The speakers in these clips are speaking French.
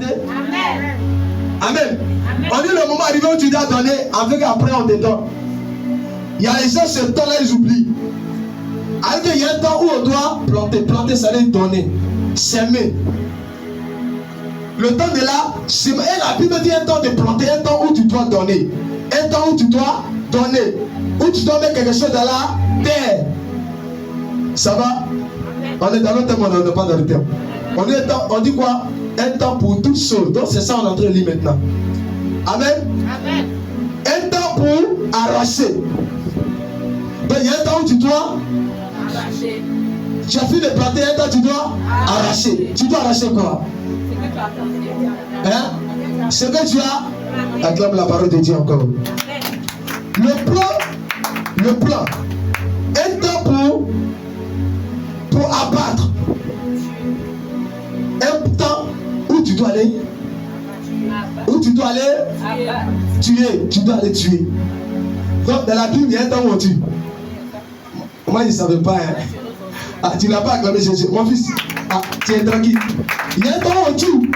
Amen. Amen. On dit le moment arrivé où tu dois donner, avec après on te donne. Il y a les gens, ce temps-là, ils oublient. Alors qu'il y a un temps où on doit planter. Planter, ça veut dire donner. S'aimer. Le temps de là, et la Bible dit un temps de planter, un temps où tu dois donner. Un temps où tu dois donner. Où tu dois mettre quelque chose dans la terre. Ça va? On est dans le thème, on n'est pas dans le thème. On dit quoi? Un temps pour toutes choses. Donc c'est ça on est en train de lire maintenant. Amen. Amen. Un temps pour arracher. Donc il y a un temps où tu dois Arracher. tu as fini de planter, un temps tu dois arracher. Tu dois arracher quoi? Hein? Ce que tu as, acclame la parole de Dieu encore. Le plan. Un temps pour abattre. Un temps où tu dois aller. Où tu dois aller tuer. Tu dois aller tuer. Donc dans la Bible, il y a un temps où on tue. Moi, je ne savais pas. Hein. Ah, tu n'as pas acclamé Jésus. Mon fils, ah, tu es tranquille. Il y a un temps où on tue.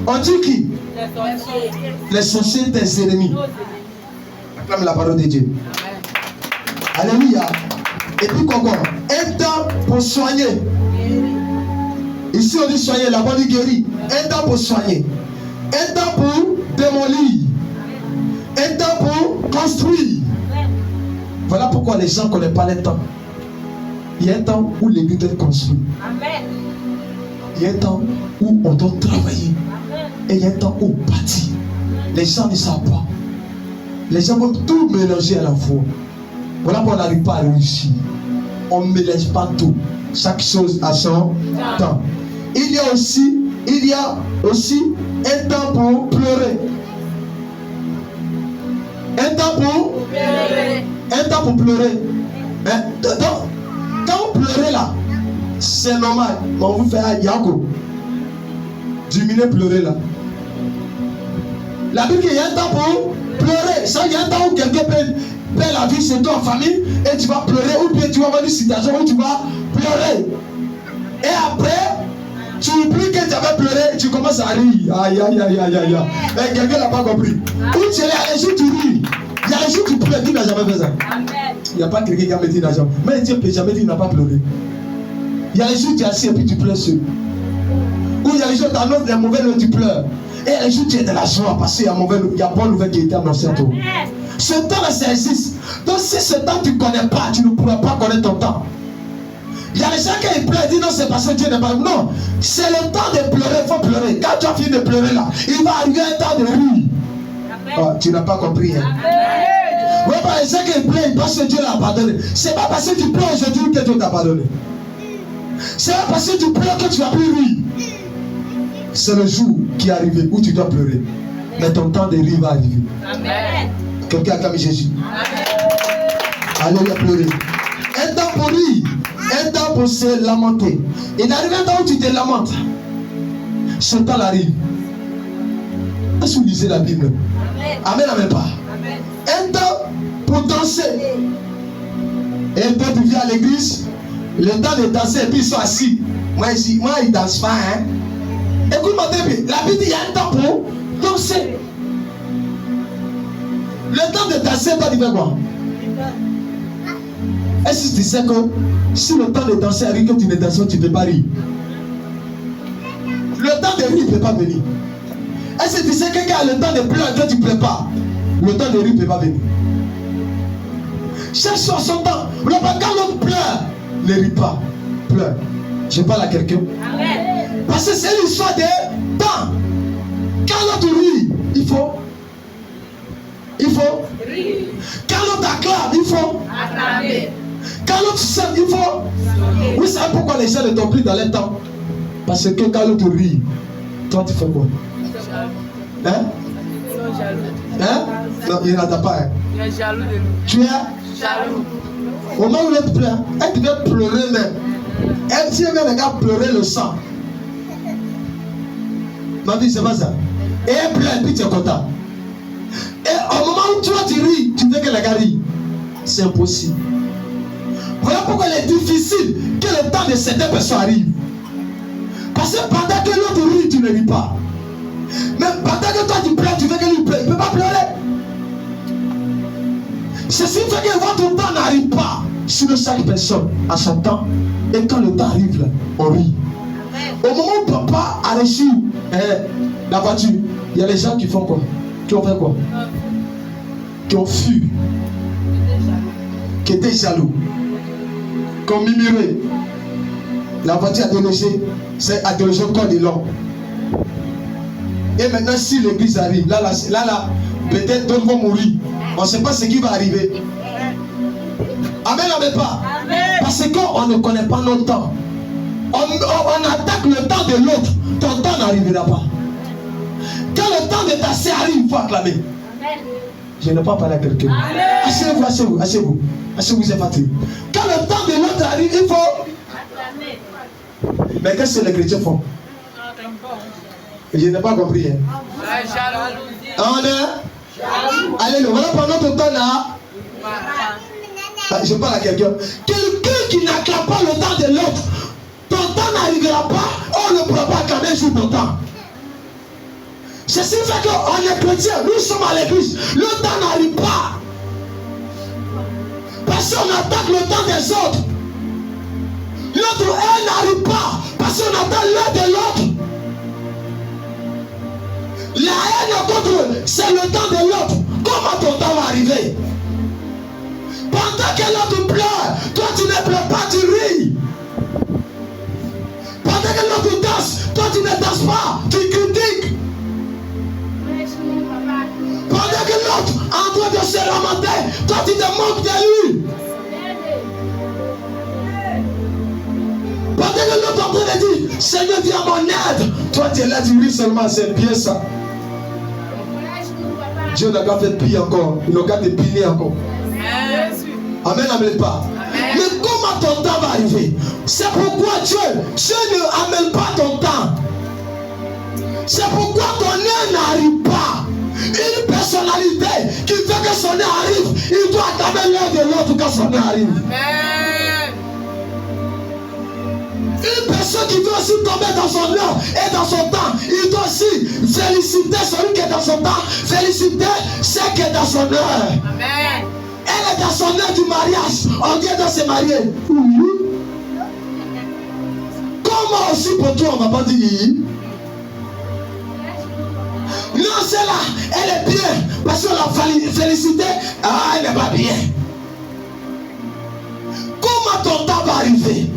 On tue qui? Les sorciers, tes ennemis. Acclame la parole de Dieu. Alléluia. Et puis quoi? Un temps pour soigner. Ici on dit soigner, là-bas on dit guérir. Un temps pour soigner. Un temps pour démolir. Un temps pour construire. Voilà pourquoi les gens ne connaissent pas le temps. Il y a un temps où l'église doit être construite. Il y a un temps où on doit travailler. Et il y a un temps où on bâtit. Les gens ne savent pas. Les gens vont tout mélanger à la fois. Voilà pourquoi on n'arrive pas à réussir. On ne mélange pas tout. Chaque chose a son temps. Il y a aussi un temps pour pleurer. Un temps pour pleurer. Un temps pour pleurer. Hein? Donc, quand vous pleurez là, c'est normal. On vous fait un yago. Diminuez pleurer là. La Bible dit qu'il y a un temps pour pleurer. Ça, il y a un temps où quelqu'un perd la vie chez toi en famille et tu vas pleurer, ou bien tu vas avoir une situation où tu vas pleurer. Et après, tu oublies que tu avais pleuré et tu commences à rire. Aïe, aïe, aïe, aïe, aïe. Et quelqu'un n'a pas compris. Où tu es là, les jours tu ris. Il y a les jours tu pleures, Dieu n'a jamais fait ça. Il n'y a pas quelqu'un qui a dit n'a jamais. Mais Dieu n'a jamais dit qu'il n'a pas pleuré. Il y a les jours tu es assis et puis tu pleures seul. Ou il y a les jours tu annonces des mauvaises nouvelles, tu pleures. Et il y a les jours tu es dans la joie parce qu'il y a bonne nouvelle qui a été annoncée à toi. Ce temps-là, ça existe. Donc si ce temps tu ne connais pas, tu ne pourras pas connaître ton temps. Il y a les gens qui pleurent, ils disent non, c'est parce que Dieu n'est pas. Non, c'est le temps de pleurer, il faut pleurer. Quand tu as fini de pleurer là, il va arriver un temps de rire. Oh, tu n'as pas compris. Hein? Oui, par les gens qui pleurent, parce que Dieu l'a pardonné. C'est pas parce que tu pleures aujourd'hui que Dieu t'a pardonné. C'est pas parce que tu pleures que tu vas plus rire. C'est le jour qui est arrivé où tu dois pleurer. Mais ton temps de rire va arriver. Amen. Quelqu'un a clamé Jésus. Alléluia, pleurer. Un temps pour rire. Un temps pour se lamenter. Il arrive un temps où tu te lamentes. Ce temps arrive. Est-ce que vous lisez la Bible? Amen, amen pas. Amen. Un temps pour danser. Et quand tu viens à l'église, le temps de danser et puis ils sont assis. Moi ils ne dansent pas. Hein? Écoute-moi bien. La Bible dit il y a un temps pour danser. Le temps de danser, toi tu fais quoi? Est-ce que tu sais que si le temps de danser arrive, que tu ne danses pas, tu ne peux pas rire? Le temps de rire ne peut pas venir. Est-ce que tu sais que quand le temps de pleurer, toi tu ne pleures pas? Le temps de rire ne peut pas venir. Chaque chose son temps. Quand l'autre pleure, ne rit pas. Pleure. Je parle à quelqu'un. Parce que c'est l'histoire de temps. Quand l'autre rit, il faut rire. Quand l'autre acclame, il faut acclamer. Quand l'autre sème, il faut. Vous savez pourquoi les gens ne t'ont plus dans le temps? Parce que quand l'autre rit, toi tu fais quoi? Hein? Hein? Non, il n'y en a pas. Hein? Il est jaloux de nous. Tu es jaloux. Au moment où l'autre pleure, elle devait pleurer même. Elle tient même les gars pleurer le sang. Ma vie, c'est pas ça. Et elle pleure et puis tu es content. Et au moment où toi tu ris, tu veux que les gars rient. C'est impossible. Voilà pourquoi il est difficile que le temps de certaines personnes arrive. Parce que pendant que l'autre rit, tu ne ris pas. Mais pendant que toi tu pleures, tu veux que lui pleure. Il ne peut pas pleurer. Ceci fait que votre temps n'arrive pas sur chaque personne à son temps. Et quand le temps arrive, là, on rit. Au moment où papa a reçu la voiture, il y a des gens qui font quoi? Qui ont fait quoi? Qui ont fui. Qui étaient jaloux. Qui ont murmuré. La voiture a délogé. C'est à déloger le corps de l'homme. Et maintenant, si l'église arrive, là, peut-être d'autres vont mourir. On ne sait pas ce qui va arriver. Amen, amen pas. Amen. Parce qu'on ne connaît pas notre temps. On attaque le temps de l'autre. Ton temps n'arrivera pas. Quand le temps de ta sœur arrive, il faut acclamer. Amen. Je n'ai pas parlé à quelqu'un. Asseyez-vous, asseyez-vous, asseyez-vous. Asseyez-vous, c'est fatigué. Quand le temps de l'autre arrive, il faut acclamer. Mais qu'est-ce que les chrétiens font? Je n'ai pas compris. Alléluia. Voilà pendant ton temps là. Je parle à quelqu'un. Quelqu'un qui n'acclame pas le temps de l'autre, ton temps n'arrivera pas. On ne pourra pas acclamer sur ton temps. Ceci fait qu'on est chrétien, nous sommes à l'église. Le temps n'arrive pas. Parce qu'on attaque le temps des autres. L'autre, elle n'arrive pas. Parce qu'on attend l'un de l'autre. La haine contre eux, c'est le temps de l'autre. Comment ton temps va arriver? Pendant que l'autre pleure, toi tu ne pleures pas, tu ris. Pendant que l'autre danse, toi tu ne danses pas, tu critiques. Pendant que l'autre en train de se lamenter, toi tu te moques de lui. Pendant que l'autre en train de dire, Seigneur viens à mon aide, toi tu es là, tu ris seulement, c'est bien ça. Dieu n'a pas fait pire encore. Il n'a pas fait pire encore. Amen, amen pas. Amen. Mais comment ton temps va arriver? C'est pourquoi Dieu ne amène pas ton temps. C'est pourquoi ton heure n'arrive pas. Une personnalité qui veut que son heure arrive, il doit acclamer l'heure de l'autre quand son heure arrive. Amen. Une personne qui veut aussi tomber dans son heure et dans son temps, il doit aussi féliciter celui qui est dans son temps, féliciter celle qui est dans son heure. Amen. Elle est dans son heure du mariage, on vient de se marier. Comment aussi pour toi on ne va pas dire? Non, c'est là, elle est bien, parce qu'on l'a félicité, elle n'est pas bien. Comment ton temps va arriver?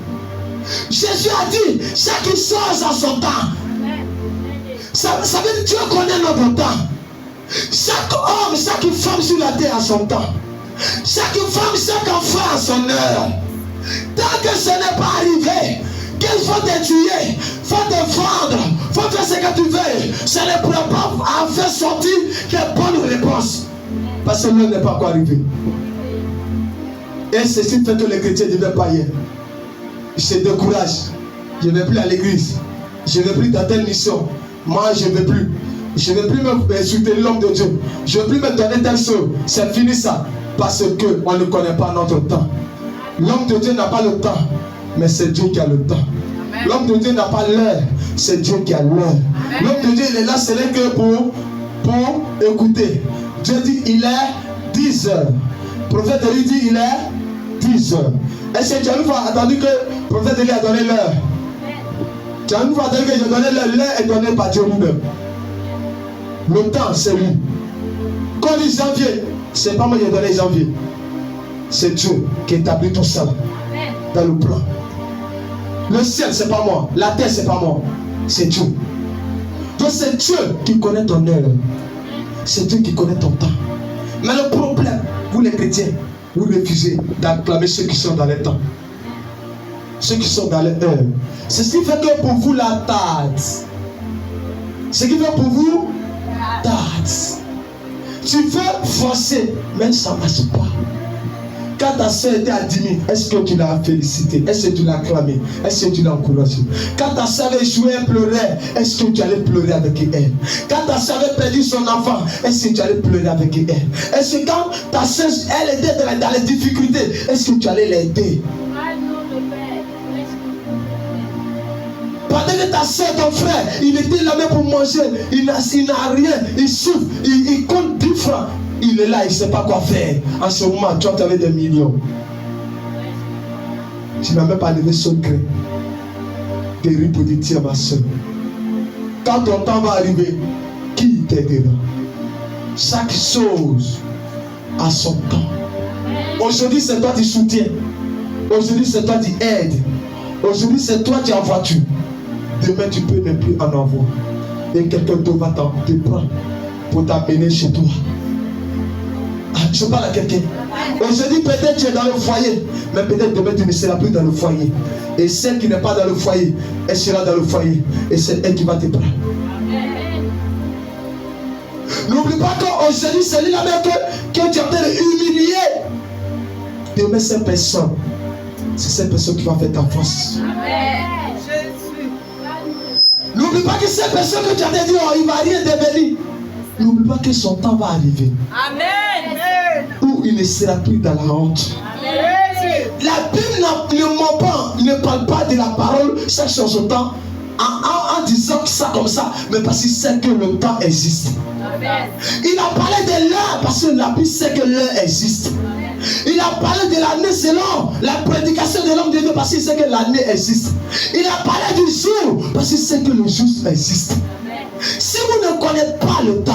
Jésus a dit, chaque chose a son temps. Ça veut dire que Dieu connaît notre temps. Chaque homme, chaque femme sur la terre a son temps. Chaque femme, chaque enfant a son heure. Tant que ce n'est pas arrivé, qu'il faut te tuer, faut te vendre, faut faire ce que tu veux, ça ne pourra pas faire sortir de bonnes réponses. Parce que l'heure n'est pas encore arrivé. Et ceci fait que les chrétiens ne devaient pas y aller. Ils se découragent. Je ne vais plus à l'église. Je ne vais plus dans telle mission. Moi, je ne vais plus. Je ne vais plus me soutenir l'homme de Dieu. Je ne vais plus me donner telle chose. C'est fini ça. Parce qu'on ne connaît pas notre temps. L'homme de Dieu n'a pas le temps. Mais c'est Dieu qui a le temps. L'homme de Dieu n'a pas l'heure. C'est Dieu qui a l'heure. L'homme de Dieu, il est là, ce n'est que pour écouter. Dieu dit, il est 10 heures. Le prophète lui dit, il est 10 heures. Est-ce que tu as une fois attendu que le prophète lui a donné l'heure? Tu as une fois attendu que j'ai donné l'heure? L'heure est donnée par Dieu lui-même. Le temps, c'est lui. Quand on dit janvier, c'est pas moi qui ai donné janvier. C'est Dieu qui établit tout ça dans le plan. Le ciel, c'est pas moi. La terre, c'est pas moi. C'est Dieu. Donc c'est Dieu qui connaît ton heure. C'est Dieu qui connaît ton temps. Mais le problème, vous les chrétiens, vous refusez d'acclamer ceux qui sont dans les temps. Ceux qui sont dans les heures. C'est ce qui fait que pour vous la date. Ce qui fait pour vous date. Tu veux forcer, mais ça ne marche pas. Quand ta soeur était à 10 000, est-ce que tu l'as félicité? Est-ce que tu l'as acclamé? Est-ce que tu l'as encouragé? Quand ta soeur avait joué et pleurait, est-ce que tu allais pleurer avec elle? Quand ta soeur avait perdu son enfant, est-ce que tu allais pleurer avec elle? Est-ce que quand ta soeur, elle était dans les difficultés, est-ce que tu allais l'aider? Pendant que ta ta soeur, ton frère, il était là même pour manger, il n'a rien, il souffre, il compte 10 francs. Il est là, il ne sait pas quoi faire. En ce moment, toi, tu avais des millions. Tu n'as même pas levé son craie. Guéri pour dire, tiens ma soeur. Quand ton temps va arriver, qui t'aidera? Chaque chose a son temps. Aujourd'hui, c'est toi qui soutiens. Aujourd'hui, c'est toi qui aides. Aujourd'hui, c'est toi qui es en voiture. Demain, tu peux ne plus en avoir. Et quelqu'un d'autre va te prendre pour t'amener chez toi. Je parle à quelqu'un. Aujourd'hui, peut-être tu es dans le foyer, mais peut-être demain tu ne seras plus dans le foyer. Et celle qui n'est pas dans le foyer, elle sera dans le foyer. Et c'est elle qui va te prendre. N'oublie pas qu'aujourd'hui, c'est lui la même que tu es en train d'humilier. Demain, cette personne, c'est cette personne qui va faire ta force. N'oublie pas que cette personne que tu as dit, oh, il ne va rien devenir. N'oublie pas que son temps va arriver. Amen. Où il ne sera plus dans la honte. Amen. La Bible ne ment pas, il ne parle pas de la parole chaque chose au temps en disant ça comme ça, mais parce qu'il sait que le temps existe. Amen. Il a parlé de l'heure parce que la Bible sait que l'heure existe. Amen. Il a parlé de l'année selon la prédication de l'homme de Dieu parce qu'il sait que l'année existe. Il a parlé du jour parce qu'il sait que le jour existe. Si vous ne connaissez pas le temps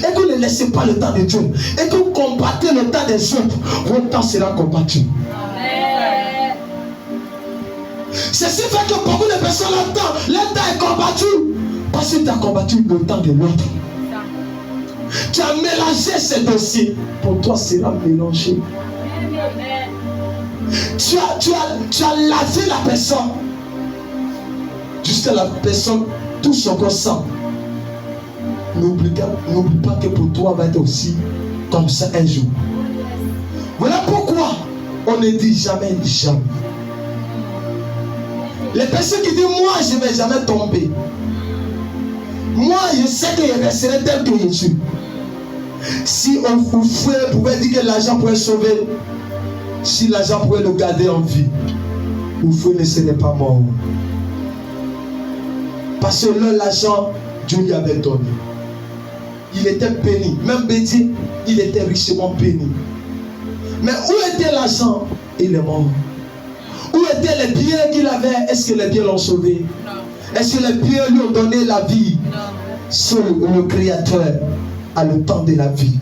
et que vous ne laissez pas le temps de Dieu et que vous combattez le temps des autres, votre temps sera combattu. Amen. Ceci fait que beaucoup de personnes, leur temps est combattu parce que tu as combattu le temps de l'autre. Tu as mélangé ces dossiers. Pour toi, sera mélangé. Amen. Tu as lavé la personne jusqu'à la personne tout son corps sang. N'oublie pas que pour toi va être aussi comme ça un jour. Voilà pourquoi on ne dit jamais jamais. Les personnes qui disent moi je ne vais jamais tomber. Moi je sais que je resterai tel que je suis. Si on pouvait dire que l'argent pourrait sauver, si l'argent pouvait le garder en vie, vous ne serait pas mort. Parce que l'argent, Dieu lui avait donné. Il était béni. Même Bédi, il était richement béni. Mais où était l'argent? Il est mort. Où étaient les biens qu'il avait? Est-ce que les biens l'ont sauvé? Non. Est-ce que les biens lui ont donné la vie? Non. Seul le Créateur a le temps de la vie.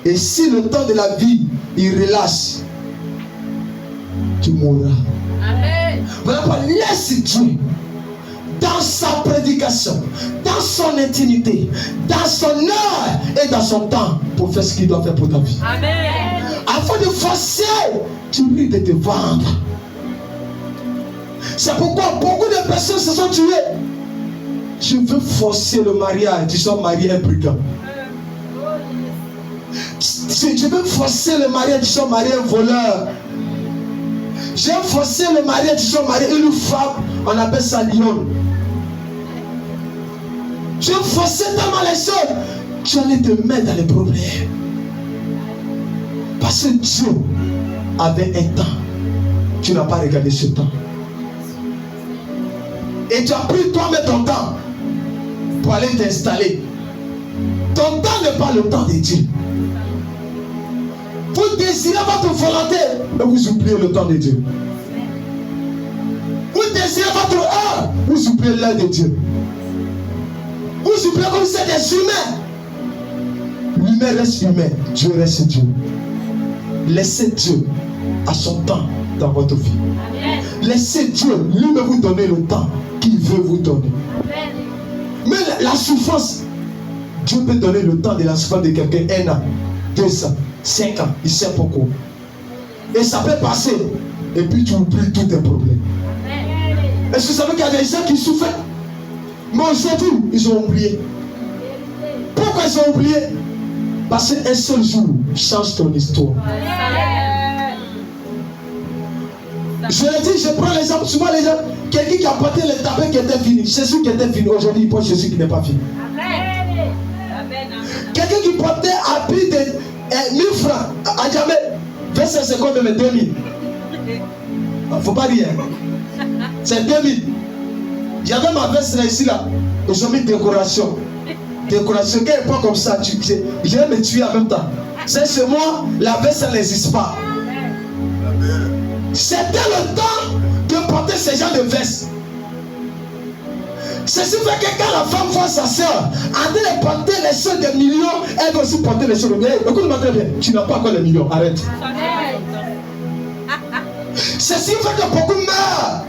Et si le temps de la vie, il relâche, tu mourras. Amen. Voilà pourquoi laisse Dieu dans sa prédication, dans son intimité, dans son heure et dans son temps pour faire ce qu'il doit faire pour ta vie. Amen. Afin de forcer, tu lui de te vendre. C'est pourquoi beaucoup de personnes se sont tuées. Je veux forcer le mariage, tu sois marié un brigand. Je veux forcer le mariage, tu sois marié un voleur. Je veux forcer le mariage, tu sois marié une femme, on appelle ça lion. Je veux forcer tellement les choses, tu allais te mettre dans les problèmes. Parce que Dieu avait un temps, tu n'as pas regardé ce temps. Et tu as pris toi-même ton temps pour aller t'installer. Ton temps n'est pas le temps de Dieu. Vous désirez votre volonté, mais vous oubliez le temps de Dieu. Vous désirez votre heure, vous oubliez l'heure de Dieu. Vous oubliez que vous êtes des humains. L'humain reste humain, Dieu reste Dieu. Laissez Dieu à son temps dans votre vie. Amen. Laissez Dieu lui-même vous donner le temps qu'il veut vous donner. Amen. Mais la souffrance, Dieu peut donner le temps de la souffrance de quelqu'un 1 an, 2 ans, 5 ans, il sait pourquoi. Et ça peut passer. Et puis tu oublies tous tes problèmes. Est-ce que vous savez qu'il y a des gens qui souffrent? Mais aujourd'hui, ils ont oublié. Pourquoi ils ont oublié? Parce qu'un seul jour change ton histoire. Je le dis, je prends l'exemple, souvent les gens, quelqu'un qui a porté le tabac qui était fini, Jésus qui était fini, aujourd'hui il porte Jésus qui n'est pas fini. Amen. Quelqu'un qui portait à plus de 1000 francs, à jamais, 25 secondes de 2000. Il ne faut pas dire. C'est 2000. J'avais ma veste là ici là. Ils ont mis décoration. Décoration, quand elle prend comme ça, je vais me tuer en même temps. C'est chez moi, la veste ça n'existe pas. C'était le temps de porter ce genre de veste. Ceci fait que quand la femme voit sa soeur en train de porter les choses de millions, elle va aussi porter les choses de millions. Écoute-moi très bien, tu n'as pas encore les millions, arrête. Ceci fait que beaucoup meurent.